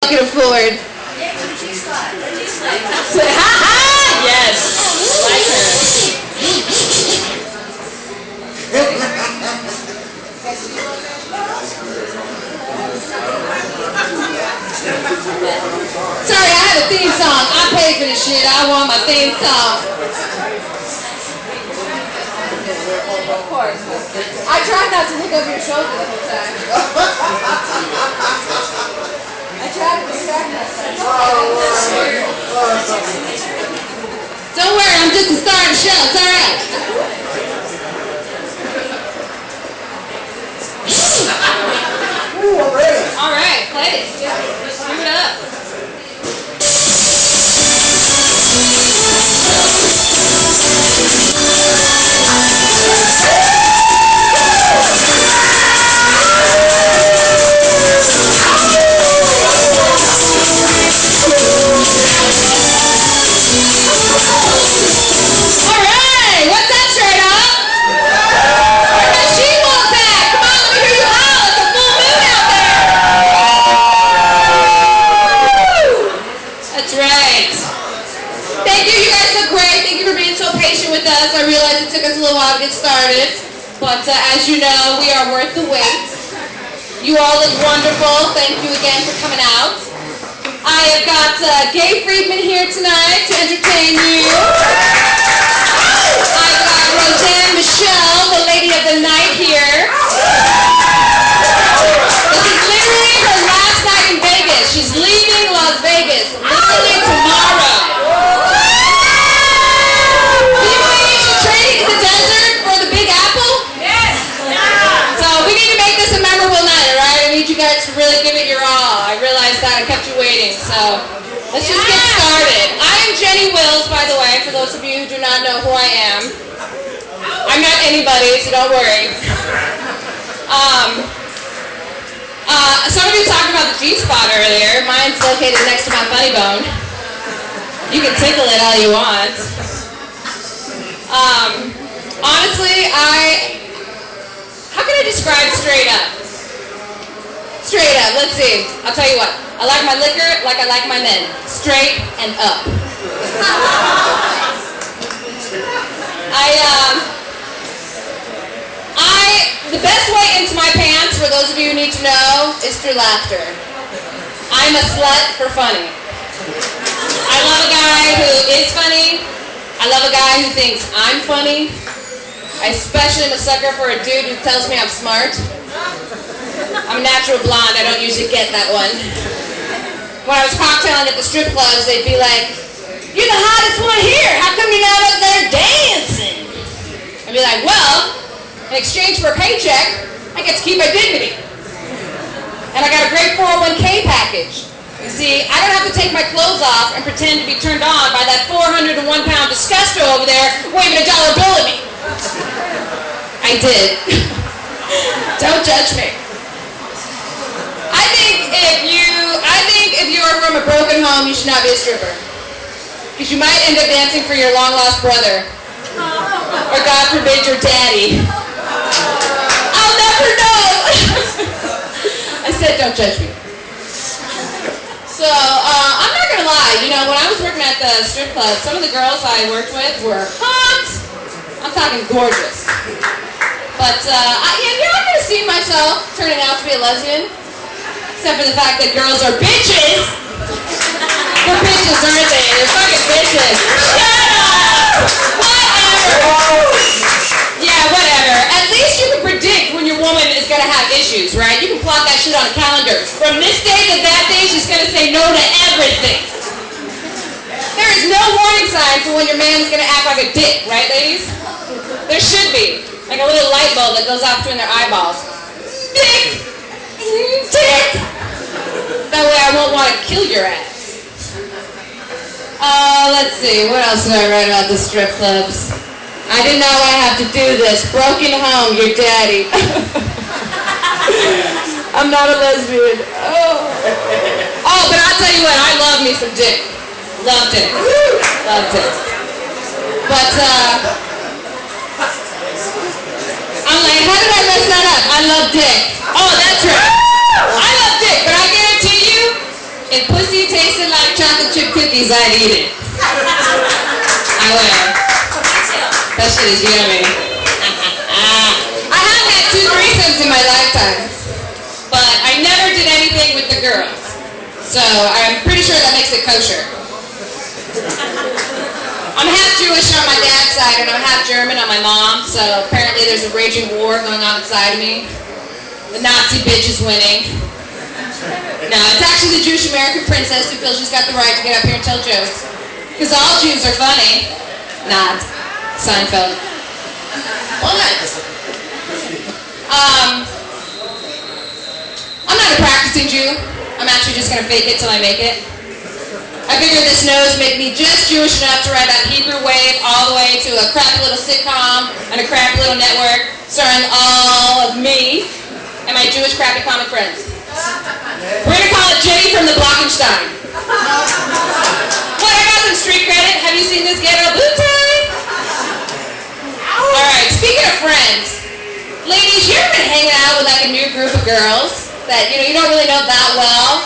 can afford. Yes, like her. Sorry, I had a theme song. I paid for this shit. I want my theme song. Of course. I tried not to look over your shoulder the whole time. I tried to distract myself. Don't worry, I'm just the star of the show. It's alright. Alright, play it. Screw it up. I realize it took us a little while to get started, but as you know, we are worth the wait. You all look wonderful. Thank you again for coming out. I have got Gaye Freedman here tonight to entertain you. I've got Roseanne Michelle, the lady of the night here. This is literally her last night in Vegas. She's leaving Las Vegas literally tomorrow. You guys to really give it your all. I realized that I kept you waiting, so let's just get started. I am Wils, by the way, for those of you who do not know who I am. I'm not anybody, so don't worry. Some of you talked about the G-spot earlier. Mine's located next to my funny bone. You can tickle it all you want. Honestly, how can I describe straight up? Straight up, let's see. I'll tell you what. I like my liquor like I like my men. Straight and up. The best way into my pants, for those of you who need to know, is through laughter. I'm a slut for funny. I love a guy who is funny. I love a guy who thinks I'm funny. I especially am a sucker for a dude who tells me I'm smart. I'm a natural blonde. I don't usually get that one. When I was cocktailing at the strip clubs, they'd be like, "You're the hottest one here. How come you're not up there dancing?" I'd be like, "Well, in exchange for a paycheck, I get to keep my dignity. And I got a great 401k package. You see, I don't have to take my clothes off and pretend to be turned on by that 401-pound disgusto over there waving a dollar bill at me." I did. Don't judge me. I think if you are from a broken home, you should not be a stripper. Because you might end up dancing for your long-lost brother. Or God forbid, your daddy. I'll never know. I said, don't judge me. So, I'm not going to lie. You know, when I was working at the strip club, some of the girls I worked with were hot. I'm talking gorgeous. But, you're not going to see myself turning out to be a lesbian. Except for the fact that girls are bitches. They're bitches, aren't they? They're fucking bitches. Shut up! Whatever. Yeah, whatever. At least you can predict when your woman is going to have issues, right? You can plot that shit on a calendar. From this day to that day, she's going to say no to everything. There is no warning sign for when your man is going to act like a dick, right, ladies? There should be. Like a little light bulb that goes off between their eyeballs. Dick! Dick! That way I won't want to kill your ass. Let's see. What else did I write about the strip clubs? I didn't know I have to do this. Broken home, your daddy. I'm not a lesbian. Oh, but I'll tell you what. I love me some dick. Loved it. Loved it. But, I'm like, how did I mess that up? I love dick. Oh, that's right. I love dick, but I guarantee you, in cookies, I'd eat it. I will. That shit is yummy. I have had 2 threesomes in my lifetime, but I never did anything with the girls. So I'm pretty sure that makes it kosher. I'm half Jewish on my dad's side, and I'm half German on my mom, so apparently there's a raging war going on inside of me. The Nazi bitch is winning. No, it's actually the Jewish American princess who feels she's got the right to get up here and tell jokes. Because all Jews are funny. Not Seinfeld. What? I'm not a practicing Jew. I'm actually just going to fake it till I make it. I figured this nose made me just Jewish enough to ride that Hebrew wave all the way to a crappy little sitcom and a crappy little network starring all of me and my Jewish crappy comic friends. We're going to call it Jenny from the Blockenstein. What, I got some street credit? Have you seen this ghetto boot tie? Alright, speaking of friends, ladies, you ever been hanging out with like a new group of girls that you don't really know that well?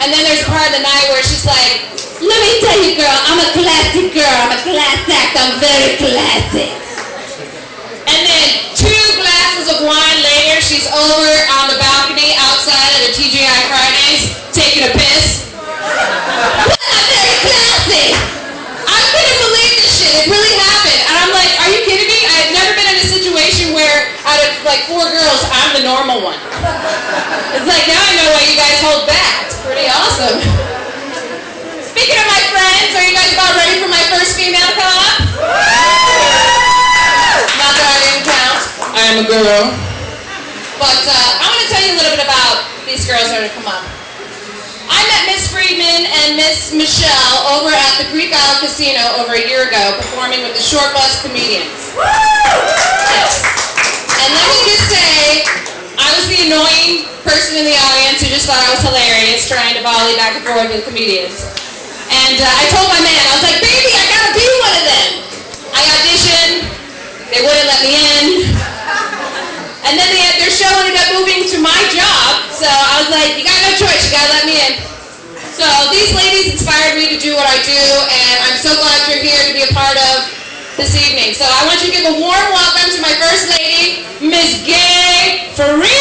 And then there's a part of the night where she's like, let me tell you, girl, I'm a classic girl. I'm a class act. I'm very classic. And then 2 glasses of wine later, she's over on the balcony outside of the TGI Fridays taking a piss. I'm very classy. I couldn't believe this shit. It really happened. And I'm like, are you kidding me? I've never been in a situation where out of like 4 girls, I'm the normal one. It's like, now I know why you guys hold back. It's pretty awesome. Speaking of my friends, are you guys about ready for my first female come-up? Not that I didn't count. I am a girl. But I want to tell you a little bit about these girls that are to come up. I met Miss Freedman and Miss Michelle over at the Greek Isle Casino over a year ago performing with the Short Bus Comedians. Yes. And let me just say, I was the annoying person in the audience who just thought I was hilarious trying to volley back and forth with the comedians. And I told my man, I was like, baby, I gotta be one of them. I auditioned, they wouldn't let me in. And then their show ended up moving to my job, so I was like, you got no choice, you gotta let me in. So these ladies inspired me to do what I do, and I'm so glad you're here to be a part of this evening. So I want you to give a warm welcome to my first lady, Miss Gaye Freedman!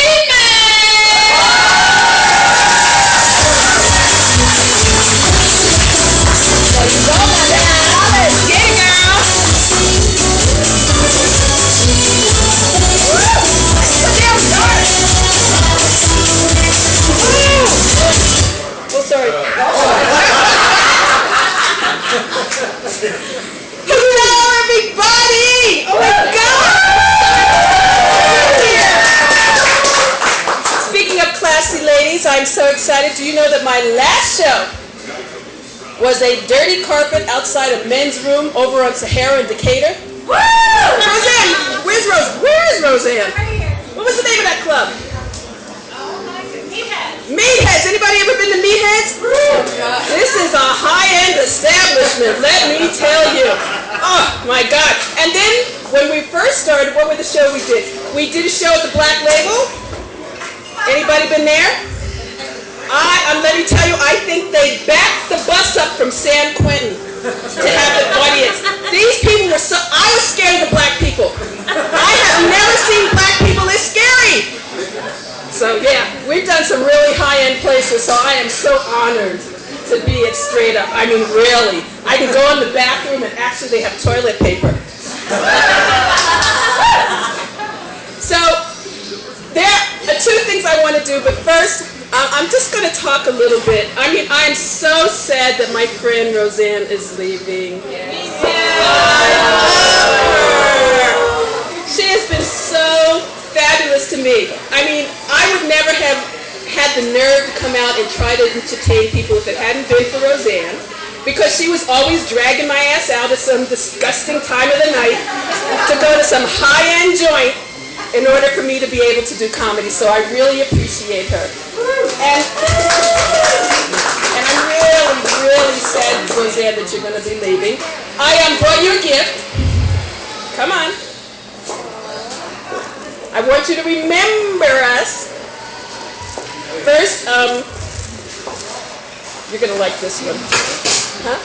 Hello, everybody! Oh my God! Speaking of classy ladies, I'm so excited. Do you know that my last show was a dirty carpet outside a men's room over on Sahara in Decatur? Woo! Roseanne! Where's Rose? Where is Roseanne? Right here. What was the name of that club? Meatheads. Meatheads. Anybody ever been to Meatheads? This is a high-end establishment, let me tell you. Oh, my God. And then, when we first started, what was the show we did? We did a show at the Black Label. Anybody been there? Let me tell you, I think they backed the bus up from San Quentin to have the audience. These people were so, I was scared of the black people. I have never seen black people this scary. So yeah, we've done some really high-end places, so I am so honored to be at Straight Up. I mean, really. I can go in the bathroom and actually they have toilet paper. So there are 2 things I want to do, but first, I'm just going to talk a little bit. I mean, I'm so sad that my friend Roseanne is leaving. I love her. She has been so fabulous to me. I mean, I would never have had the nerve to come out and try to entertain people if it hadn't been for Roseanne, because she was always dragging my ass out at some disgusting time of the night to go to some high-end joint in order for me to be able to do comedy. So I really appreciate her. And I'm really, really sad, Roseanne, that you're going to be leaving. I brought you a gift. Come on. I want you to remember us. First, you're going to like this one. Huh?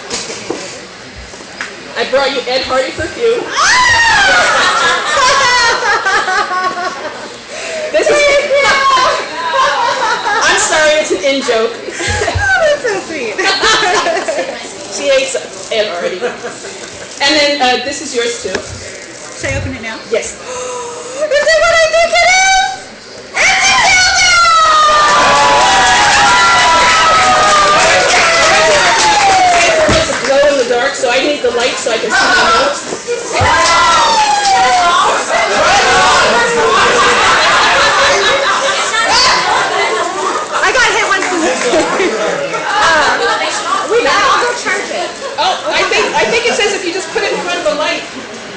I brought you Ed Hardy perfume. This is. I'm sorry, it's an in joke. Oh, that's so sweet. She hates Ed Hardy. And then this is yours too. Should I open it now? Yes. Is it what I think it is? It's a dildo! It's supposed to glow in the dark, so I need the light so I can see my notes. I got hit once in the I'll go charge it. Oh, I think it says if you just put it in front of a light,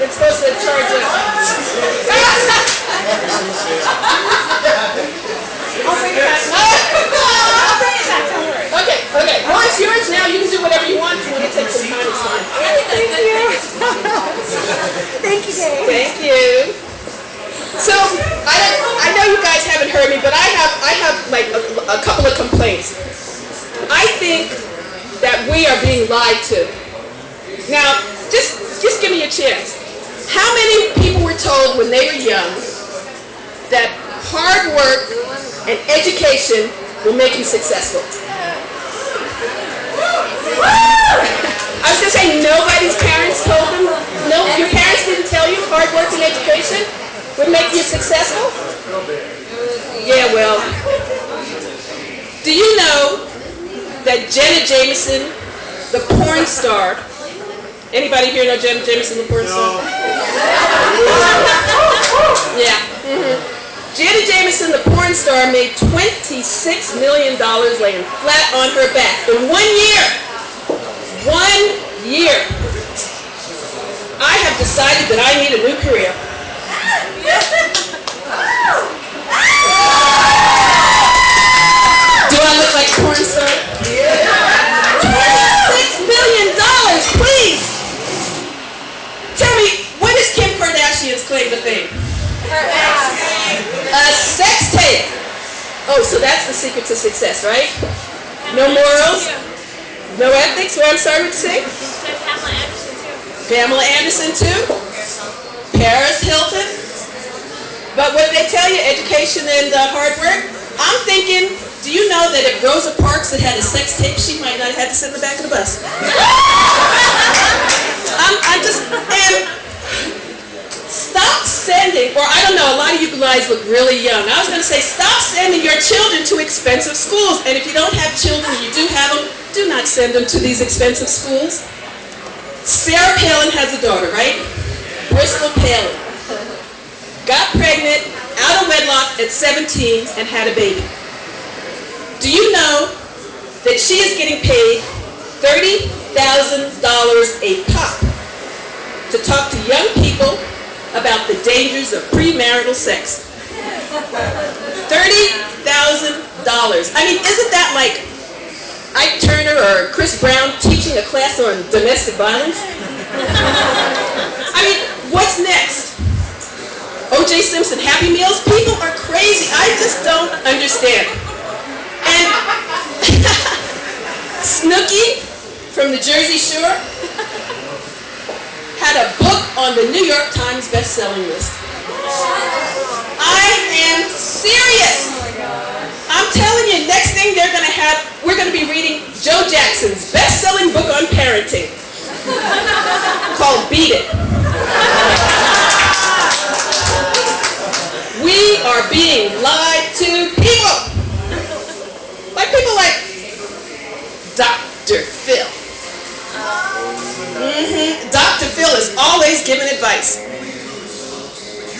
it's supposed to charge up. I'll bring it back. I'll bring it back, don't worry. Okay. Well, it's yours now. You can do whatever you want. If you want to take some time, it's fine. Thank you. Thank you, Gaye. Thank you. So I know you guys haven't heard me, but I have like a couple of complaints. I think that we are being lied to. Now, just give me a chance. How many people were told when they were young that hard work and education will make you successful? I was going to say nobody's parents told them. No, your parents didn't tell you hard work and education would make you successful? Yeah, well, do you know that Janet Jameson, the porn star, anybody here know Janet Jameson, the porn star? Yeah. Janet Jameson, the porn star, made $26 million laying flat on her back in 1 year. 1 year. I have decided that I need a new career. Do I look like a porn star? $26 million, please! Tell me, what is Kim Kardashian's claim to fame? A sex tape. Oh, so that's the secret to success, right? No morals? No ethics? Well, I'm sorry, what you say? Pamela Anderson too? Paris Hilton? But what they tell you, education and hard work? I'm thinking, do you know that if Rosa Parks had had a sex tape, she might not have had to sit in the back of the bus? And stop sending, or I don't know, a lot of you guys look really young. I was going to say, stop sending your children to expensive schools. And if you don't have children, you do have them, do not send them to these expensive schools. Sarah Palin has a daughter, right? Bristol Palin. Got pregnant, out of wedlock at 17, and had a baby. Do you know that she is getting paid $30,000 a pop to talk to young people about the dangers of premarital sex? $30,000. I mean, isn't that like Ike Turner or Chris Brown teaching a class on domestic violence? I mean, what's next? O.J. Simpson, Happy Meals? People are crazy. I just don't understand. And Snooki from the Jersey Shore had a book on the New York Times best-selling list. I am serious. I'm telling you, next thing we're going to be reading Joe Jackson's best-selling book on parenting called Beat It. We are being lied to, people. Like people like Dr. Phil. Dr. Phil is always giving advice.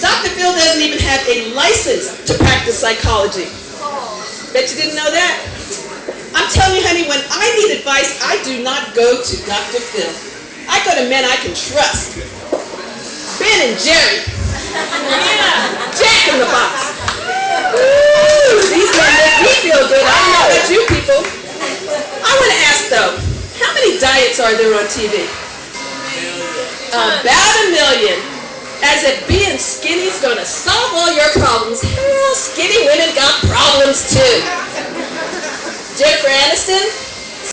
Dr. Phil doesn't even have a license to practice psychology. Bet you didn't know that? I'm telling you, honey, when I need advice, I do not go to Dr. Phil. I go to men I can trust. Ben and Jerry. Jack in the Box. Ooh, these men make me feel good. I don't know about you people. I want to ask, though, how many diets are there on TV? About 1 million. As if being skinny is going to solve all your problems. Hell, skinny women got problems too. Jennifer Aniston,